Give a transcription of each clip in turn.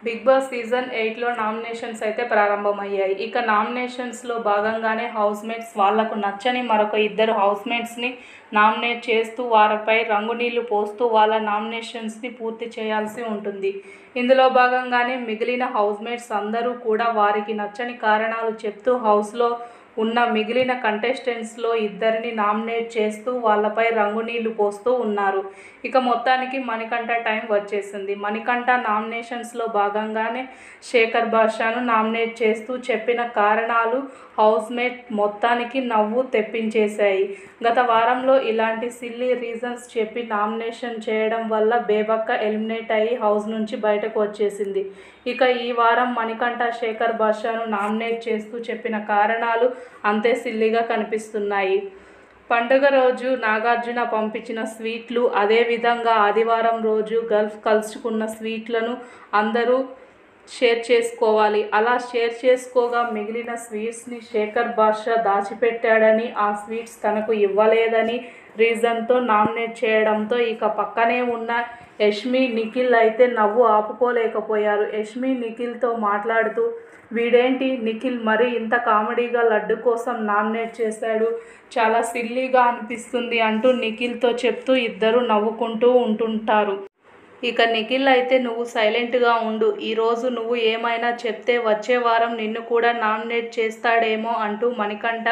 Big boss season 8లో nominations అయితే ప్రారంభమయ్యాయి. ఇక నామినేషన్స్లో భాగంగానే హౌస్మేట్స్ వాళ్లకు నచ్చని మరొక ఇద్దరు హౌస్మేట్స్ని నామినేట్ చేస్తూ వారిపై రంగునీళ్లు పోస్తూ వాళ్ళ నామినేషన్స్ని పూర్తి చేయాల్సి ఉంటుంది. ఇందులో భాగంగానే మిగిలిన హౌస్మేట్స్ అందరూ కూడా వారికి నచ్చని కారణాలు చెప్తూ హౌస్లో ఉన్న మిగిలిన కంటెస్టెంట్స్లో ఇద్దరిని నామినేట్ చేస్తూ వాళ్ళపై రంగునీళ్లు పోస్తూ ఉన్నారు. ఇక మొత్తానికి మణికంఠ టైం వచ్చేసింది. మణికంఠ నామినేషన్స్లో భాగంగానే శేఖర్ భాషను నామినేట్ చేస్తూ చెప్పిన కారణాలు హౌస్మేట్ మొత్తానికి నవ్వు తెప్పించేశాయి. గత వారంలో ఇలాంటి సిల్లీ రీజన్స్ చెప్పి నామినేషన్ చేయడం వల్ల బేబక్క ఎలిమినేట్ అయ్యి హౌస్ నుంచి బయటకు వచ్చేసింది. ఇక ఈ వారం మణికంఠ శేఖర్ భాషను నామినేట్ చేస్తూ చెప్పిన కారణాలు అంతే సిల్లీగా కనిపిస్తున్నాయి. పండుగ రోజు నాగార్జున పంపించిన స్వీట్లు, అదేవిధంగా ఆదివారం రోజు గల్ఫ్ కలుసుకున్న స్వీట్లను అందరూ షేర్ చేసుకోవాలి. అలా షేర్ చేసుకోగా మిగిలిన స్వీట్స్ని శేఖర్ భాష దాచిపెట్టాడని, ఆ స్వీట్స్ తనకు ఇవ్వలేదని రీజన్తో నామినేట్ చేయడంతో ఇక పక్కనే ఉన్న యష్మి, నిఖిల్ అయితే నవ్వు ఆపుకోలేకపోయారు. యష్మి నిఖిల్తో మాట్లాడుతూ, వీడేంటి నిఖిల్ మరీ ఇంత కామెడీగా లడ్డు కోసం నామినేట్ చేశాడు, చాలా సిల్లీగా అనిపిస్తుంది అంటూ నిఖిల్తో చెప్తూ ఇద్దరు నవ్వుకుంటూ ఉంటుంటారు. ఇక నిఖిల్ అయితే నువ్వు సైలెంట్గా ఉండు, ఈరోజు నువ్వు ఏమైనా చెప్తే వచ్చే వారం నిన్ను కూడా నామినేట్ చేస్తాడేమో అంటూ మణికంఠ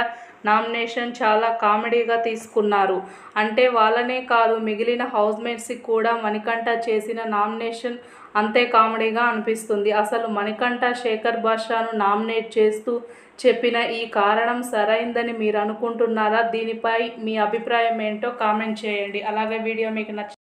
నామినేషన్ చాలా కామెడీగా తీసుకున్నారు. అంటే వాళ్ళనే కాదు మిగిలిన హౌస్మేట్స్కి కూడా మణికంఠ చేసిన నామినేషన్ అంతే కామెడీగా అనిపిస్తుంది. అసలు మణికంఠ శేఖర్ భాషను నామినేట్ చేస్తూ చెప్పిన ఈ కారణం సరైందని మీరు అనుకుంటున్నారా? దీనిపై మీ అభిప్రాయం ఏంటో కామెంట్ చేయండి. అలాగే వీడియో మీకు నచ్చి